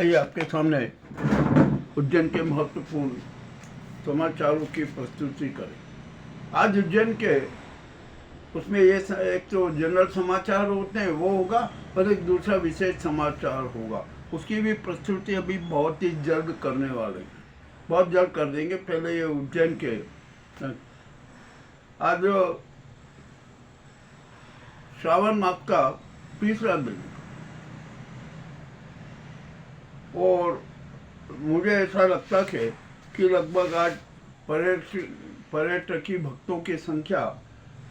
आइए आपके सामने उज्जैन के महत्वपूर्ण समाचारों की प्रस्तुति करें। आज उज्जैन के उसमें ये एक तो जनरल समाचार होते हैं वो होगा, और एक दूसरा विशेष समाचार होगा। उसकी भी प्रस्तुति अभी बहुत ही जल्द करने वाले हैं, बहुत जल्द कर देंगे। पहले ये उज्जैन के आज श्रावण मास का तीसरा दिन, और मुझे ऐसा लगता है कि लगभग आज पर्यटकी भक्तों की संख्या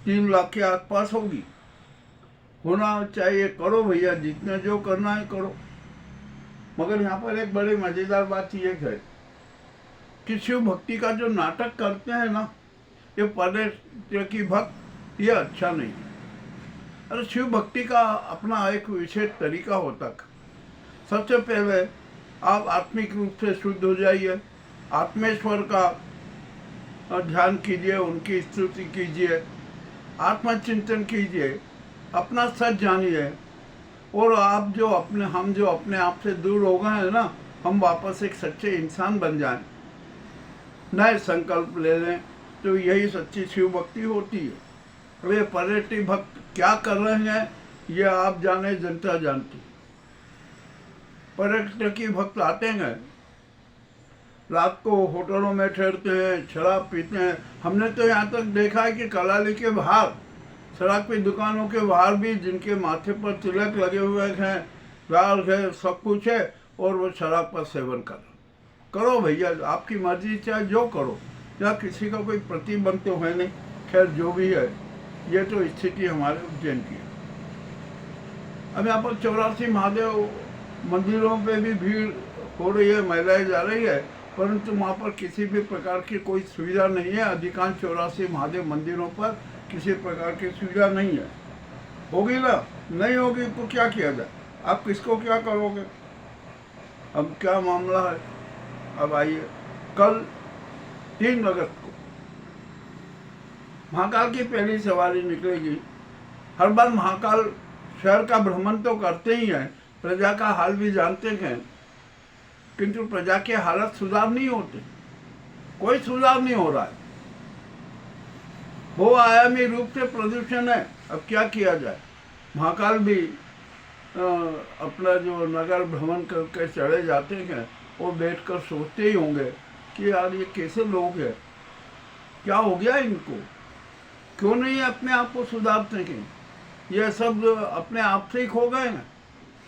3 लाख के आसपास होगी। होना चाहिए, करो भैया, जितने जो करना है करो। मगर यहाँ पर एक बड़ी मज़ेदार बात ये है कि शिव भक्ति का जो नाटक करते हैं ना, ये पर्यटकी भक्त, ये अच्छा नहीं है। अरे शिव भक्ति का अपना एक विशेष तरीका होता है। सबसे पहले आप आत्मिक रूप से शुद्ध हो जाइए, आत्मेश्वर का ध्यान कीजिए, उनकी स्तुति कीजिए, आत्मचिंतन कीजिए, अपना सच जानिए, और हम जो अपने आप से दूर हो गए हैं ना, हम वापस एक सच्चे इंसान बन जाएं, नए संकल्प ले लें। तो यही सच्ची शिव भक्ति होती है। और ये पर्यटक भक्त क्या कर रहे हैं ये आप जाने, जनता जानती। पर्यटकी भक्त आते हैं, रात को होटलों में ठहरते हैं, शराब पीते हैं। हमने तो यहाँ तक देखा है कि कलाली के बाहर, सड़क पे दुकानों के बाहर भी जिनके माथे पर तिलक लगे हुए हैं, लाल है, सब कुछ है, और वो शराब का सेवन करो भैया, आपकी मर्जी, चाहे जो करो, या किसी का कोई प्रतिबंध तो है नहीं। खैर जो भी है, ये तो स्थिति हमारे उज्जैन की है। अब यहाँ पर 84 महादेव मंदिरों पे भी भीड़ हो रही है, महिलाएं जा रही है, परंतु वहाँ पर किसी भी प्रकार की कोई सुविधा नहीं है। अधिकांश 84 महादेव मंदिरों पर किसी प्रकार की सुविधा नहीं है। होगी ना, नहीं होगी तो क्या किया जाए? आप किसको क्या करोगे? अब क्या मामला है? अब आइए, कल 3 अगस्त को महाकाल की पहली सवारी निकलेगी। हर बार महाकाल शहर का भ्रमण तो करते ही हैं, प्रजा का हाल भी जानते हैं, किंतु प्रजा के हालत सुधार नहीं होते, कोई सुधार नहीं हो रहा है। वो आयामी रूप से प्रदूषण है। अब क्या किया जाए? महाकाल भी अपना जो नगर भ्रमण करके चले जाते हैं, वो बैठकर सोचते ही होंगे कि यार ये कैसे लोग हैं, क्या हो गया इनको, क्यों नहीं अपने आप को सुधारते हैं? ये सब अपने आप से ही खो गए हैं।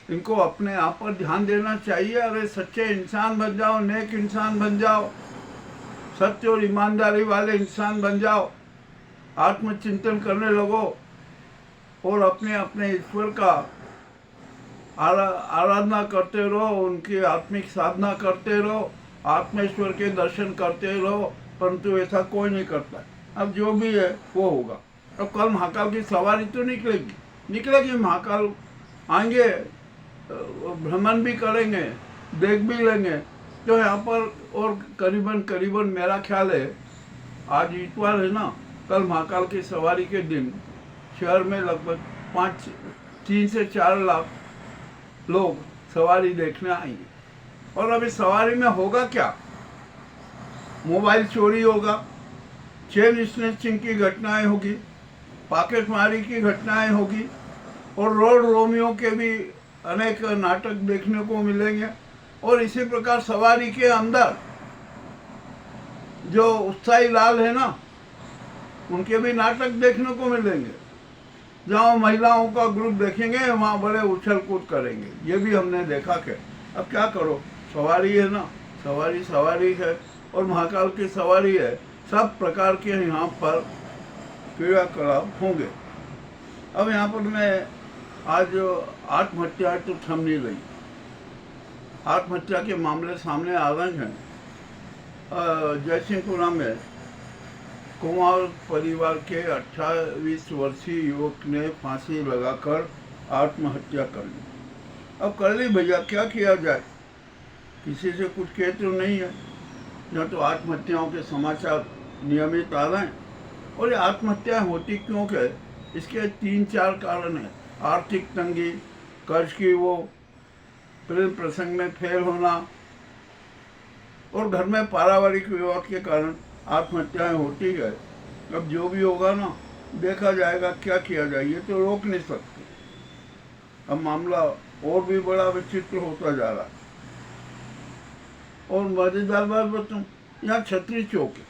इनको अपने आप पर ध्यान देना चाहिए। अरे सच्चे इंसान बन जाओ, नेक इंसान बन जाओ, सत्य और ईमानदारी वाले इंसान बन जाओ, आत्मचिंतन करने लगो, और अपने अपने ईश्वर का आराधना करते रहो, उनकी आत्मिक साधना करते रहो, आत्मेश्वर के दर्शन करते रहो। परंतु ऐसा कोई नहीं करता। अब जो भी है वो होगा। अब कल महाकाल की सवारी तो निकलेगी। महाकाल आएंगे, भ्रमण भी करेंगे, देख भी लेंगे। तो यहाँ पर और करीबन मेरा ख्याल है, आज इतवार है ना, कल महाकाल की सवारी के दिन शहर में लगभग 3 से 4 लाख लोग सवारी देखने आएंगे। और अभी सवारी में होगा क्या? मोबाइल चोरी होगा, चेन स्नैचिंग की घटनाएं होगी, पॉकेटमारी की घटनाएं होगी, और रोड रोमियो के भी अनेक नाटक देखने को मिलेंगे। और इसी प्रकार सवारी के अंदर जो उत्साही लाल है ना, उनके भी नाटक देखने को मिलेंगे। जहाँ महिलाओं का ग्रुप देखेंगे, वहाँ बड़े उछल कूद करेंगे। ये भी हमने देखा कि अब क्या करो, सवारी है ना, सवारी है, और महाकाल की सवारी है। सब प्रकार के यहाँ पर क्रियाकलाप होंगे। अब यहाँ पर मैं आज आत्महत्या तो थम नहीं रही। आत्महत्या के मामले सामने आ रहे हैं। जयसिंहपुरा में कुमार परिवार के 28 वर्षीय युवक ने फांसी लगाकर आत्महत्या कर ली। अब कर ली भैया, क्या किया जाए? किसी से कुछ कह तो नहीं है। यहाँ तो आत्महत्याओं के समाचार नियमित आ रहे हैं। और ये आत्महत्याएं होती क्यों है? इसके 3-4 कारण हैं। आर्थिक तंगी, कर्ज की वो प्रेम प्रसंग में फेल होना और घर में पारिवारिक विवाद के कारण आत्महत्याएं होती है। अब जो भी होगा ना, देखा जाएगा, क्या किया जाए, ये तो रोक नहीं सकते। अब मामला और भी बड़ा विचित्र होता जा रहा है। और मजेदार बात बताऊं, यहाँ छतरी चौक है,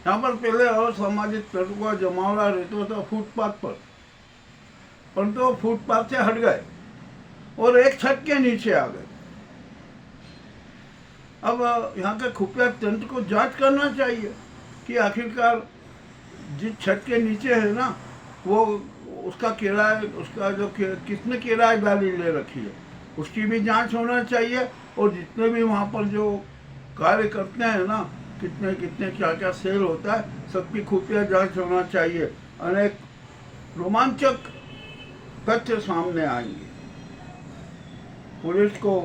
यहाँ पर पहले असामाजिक तत्व का जमावड़ा रहता था फुटपाथ पर, परंतु वो फुटपाथ से हट गए और एक छत के नीचे आ गए। अब यहाँ के खुफिया तंत्र को जांच करना चाहिए कि आखिरकार जिस छत के नीचे है ना, वो उसका किराया, उसका जो किसने किराएदारी ले रखी है, उसकी भी जांच होना चाहिए। और जितने भी वहाँ पर जो कार्य करते हैं ना, कितने कितने क्या क्या सेल होता है, सबकी खुफिया जांच होना चाहिए। अनेक रोमांचक तथ्य सामने आएंगे। पुलिस को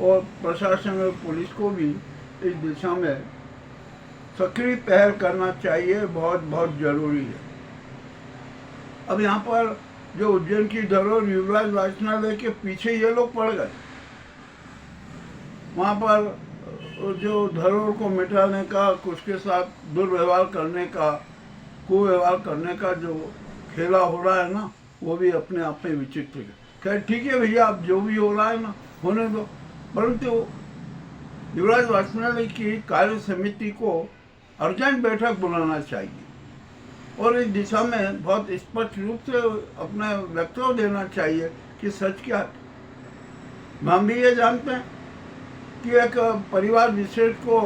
और प्रशासन और पुलिस को भी इस दिशा में सक्रिय पहल करना चाहिए, बहुत बहुत जरूरी है। अब यहाँ पर जो उज्जैन की धरोहर युवराज वाचनालय के पीछे ये लोग पड़ गए, वहाँ पर जो धरोहर को मिटाने का, उसके साथ दुर्व्यवहार करने का, कुव्यवहार करने का जो खेला हो रहा है ना, वो भी अपने आप में विचित्र है। खैर ठीक है भैया, अब जो भी हो रहा है ना, होने दो। परंतु युवराज वाचनालय की कार्य समिति को अर्जेंट बैठक बुलाना चाहिए और इस दिशा में बहुत स्पष्ट रूप से अपना वक्तव्य देना चाहिए कि सच क्या है। हम भी ये जानते हैं कि एक परिवार विशेष को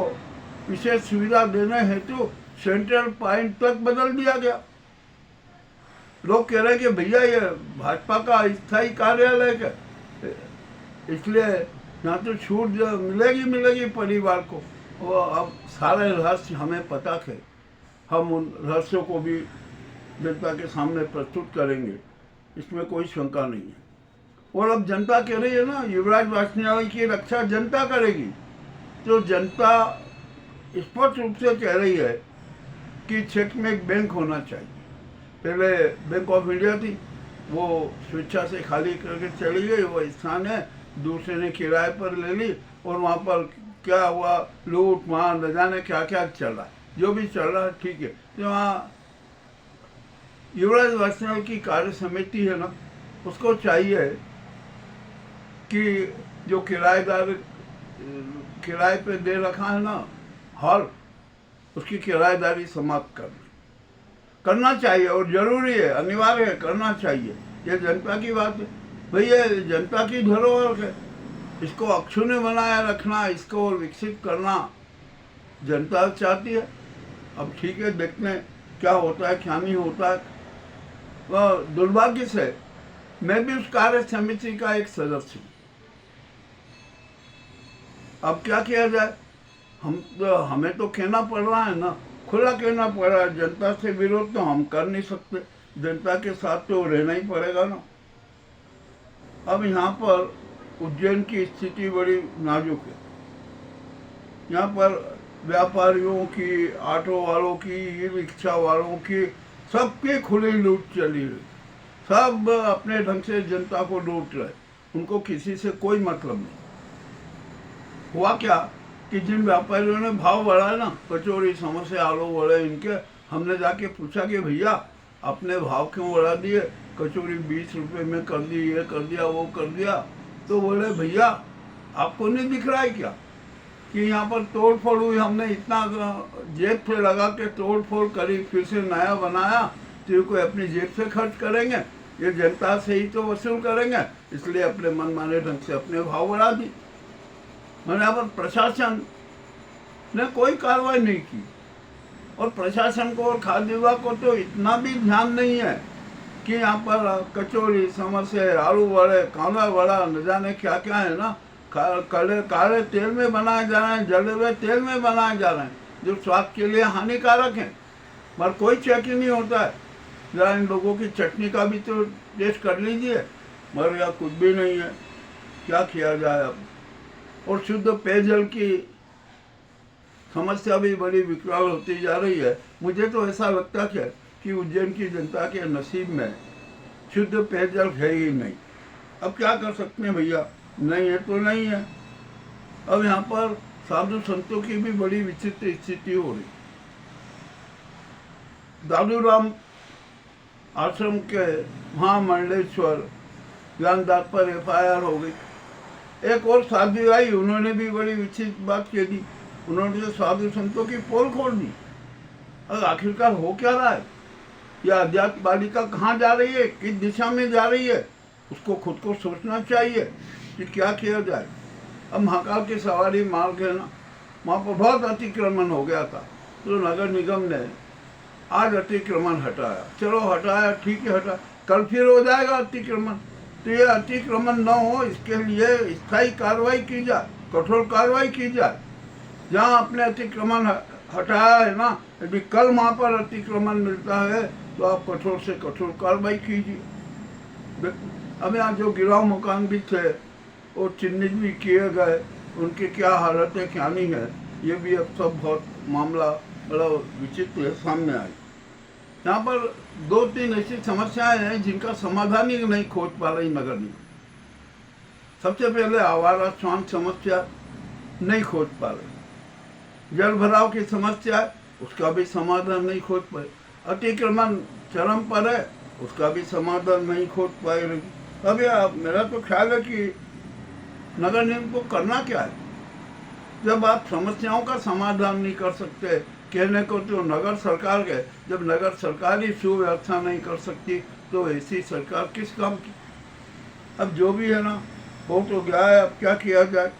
विशेष सुविधा देने हेतु सेंट्रल पॉइंट तक बदल दिया गया। लोग कह रहे हैं कि भैया ये भाजपा का स्थायी कार्यालय है, इसलिए यहाँ तो छूट मिलेगी परिवार को। वो अब सारे रहस्य हमें पता है, हम उन रहस्यों को भी जनता के सामने प्रस्तुत करेंगे, इसमें कोई शंका नहीं है। और अब जनता कह रही है ना, युवराज वाचनालय की रक्षा जनता करेगी, तो जनता स्पष्ट रूप से कह रही है कि क्षेत्र में एक बैंक होना चाहिए। पहले बैंक ऑफ इंडिया थी, वो स्वेच्छा से खाली करके चली गई, वो स्थान है, दूसरे ने किराए पर ले ली और वहाँ पर क्या हुआ, लूट मार न जाने क्या क्या चल रहा है। जो भी चल रहा है ठीक है। तो वहाँ युवराज वाचनालय की कार्य समिति है ना, उसको चाहिए कि जो किराएदार किराए पे दे रखा है ना हॉल, उसकी किराएदारी समाप्त करना चाहिए और जरूरी है, अनिवार्य है, करना चाहिए। ये जनता की बात है भैया, जनता की धरोहर है, इसको अक्षुण्य बनाए रखना, इसको विकसित करना जनता चाहती है। अब ठीक है, देखते हैं क्या होता है क्या नहीं होता है। वह दुर्भाग्य से मैं भी उस कार्य समिति का एक सदस्य हूँ। अब क्या किया जाए, हमें तो कहना पड़ रहा है ना, खुला कहना पड़ रहा है। जनता से विरोध तो हम कर नहीं सकते, जनता के साथ तो रहना ही पड़ेगा ना। अब यहाँ पर उज्जैन की स्थिति बड़ी नाजुक है। यहाँ पर व्यापारियों की, ऑटो वालों की, ई रिक्शा वालों की, सबकी खुली लूट चली है। सब अपने ढंग से जनता को लूट रहे, उनको किसी से कोई मतलब नहीं। हुआ क्या कि जिन व्यापारियों ने भाव बढ़ाया ना, कचौरी, समोसे, आलू बड़े, इनके, हमने जाके पूछा कि भैया आपने भाव क्यों बढ़ा दिए, कचौरी 20 रुपये में कर दी, ये कर दिया, वो कर दिया। तो बोले भैया आपको नहीं दिख रहा है क्या कि यहाँ पर तोड़ फोड़ हुई, हमने इतना जेब से लगा के तोड़ फोड़ करी, फिर से नया बनाया, तो ये कोई अपनी जेब से खर्च करेंगे, ये जनता से ही तो वसूल करेंगे, इसलिए अपने मनमाने ढंग से अपने भाव बढ़ा दी। मैंने यहाँ पर प्रशासन ने कोई कार्रवाई नहीं की और प्रशासन को और खाद्य विभाग को तो इतना भी ध्यान नहीं है कि यहाँ पर कचौरी, समोसे, आलू बड़े, कांदा बड़ा, न जाने क्या क्या है ना, काले तेल में बनाए जा रहे हैं, जले हुए तेल में बनाए जा रहे हैं, जो स्वास्थ्य के लिए हानिकारक हैं, मगर कोई चेक ही नहीं होता है। जरा इन लोगों की चटनी का भी तो टेस्ट कर लीजिए, मगर यहाँ कुछ भी नहीं है, क्या किया जाए अब। और शुद्ध पेयजल की समस्या भी बड़ी विकराल होती जा रही है। मुझे तो ऐसा लगता है कि उज्जैन की जनता के नसीब में शुद्ध पेयजल है ही नहीं। अब क्या कर सकते हैं भैया, नहीं है तो नहीं है। अब यहाँ पर साधु संतों की भी बड़ी विचित्र स्थिति हो रही। दादूराम आश्रम के महामंडलेश्वर ज्ञानदास पर FIR हो गई। एक और साधु आई, उन्होंने भी बड़ी विचित्र बात कह दी। उन्होंने तो साधु संतों की पोल खोल दी। अब आखिरकार हो क्या रहा है? यह अध्यात्म बालिका कहाँ जा रही है, किस दिशा में जा रही है, उसको खुद को सोचना चाहिए कि क्या किया जाए। अब महाकाल की सवारी मार्ग है ना, वहाँ पर बहुत अतिक्रमण हो गया था, तो नगर निगम ने आज अतिक्रमण हटाया। चलो हटाया, ठीक है, हटा, कल फिर हो जाएगा अतिक्रमण। तो ये अतिक्रमण न हो, इसके लिए स्थायी कार्रवाई की जाए, कठोर कार्रवाई की जाए। जहाँ आपने अतिक्रमण हटाया है ना, यदि कल वहाँ पर अतिक्रमण मिलता है तो आप कठोर से कठोर कार्रवाई कीजिए। अब यहाँ जो गिराव मकान भी थे वो चिन्हित भी किए गए, उनकी क्या हालत है क्या नहीं है, ये भी अब सब बहुत मामला बड़ा विचित्र सामने आई। यहाँ पर 2-3 ऐसी समस्याएं हैं जिनका समाधान ही नहीं खोज पा रही नगर निगम। सबसे पहले आवारा श्वान समस्या नहीं खोज पा रही, जल भराव की समस्या है, उसका भी समाधान नहीं खोज पाए, अतिक्रमण चरम पर है, उसका भी समाधान नहीं खोज पाए रही। अब यह मेरा तो ख्याल है कि नगर निगम को करना क्या है। जब आप समस्याओं का समाधान नहीं कर सकते, कहने को तो नगर सरकार है, जब नगर सरकार ही सुव्यवस्था नहीं कर सकती तो ऐसी सरकार किस काम की। अब जो भी है ना, हो तो गया है, अब क्या किया जाए।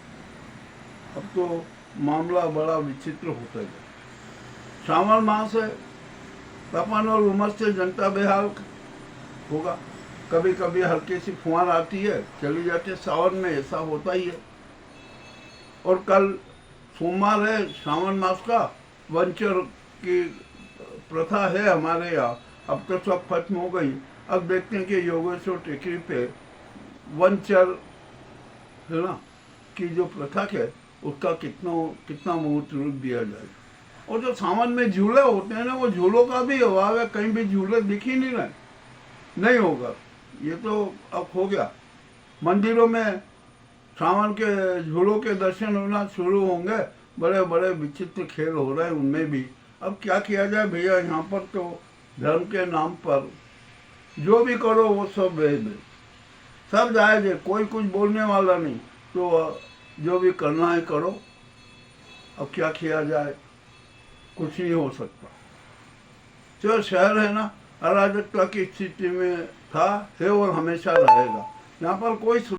अब तो मामला बड़ा विचित्र होता है। श्रावण मास है, तपन और उमस से जनता बेहाल होगा। कभी कभी हल्की सी फुहार आती है, चली जाती है, सावन में ऐसा होता ही है। और कल सोमवार है श्रावण मास का, वंचर की प्रथा है हमारे यहाँ, अब तो सब खत्म हो गई। अब देखते हैं कि योगेश्वर टेकरी पे वंचर है ना की जो प्रथा है उसका कितना मुहूर्त रूप दिया जाए। और जो सावन में झूले होते हैं ना, वो झूलों का भी अभाव है, कहीं भी झूले दिख ही नहीं रहे। नहीं होगा, ये तो अब हो गया। मंदिरों में सावन के झूलों के दर्शन होना शुरू होंगे, बड़े बड़े विचित्र खेल हो रहे हैं उनमें भी। अब क्या किया जाए भैया, यहाँ पर तो धर्म के नाम पर जो भी करो वो सब वेद है, सब जायज है, कोई कुछ बोलने वाला नहीं। तो जो भी करना है करो। अब क्या किया जाए, कुछ नहीं हो सकता। जो शहर है ना, अराजकता की स्थिति में था, है और हमेशा रहेगा। यहाँ पर कोई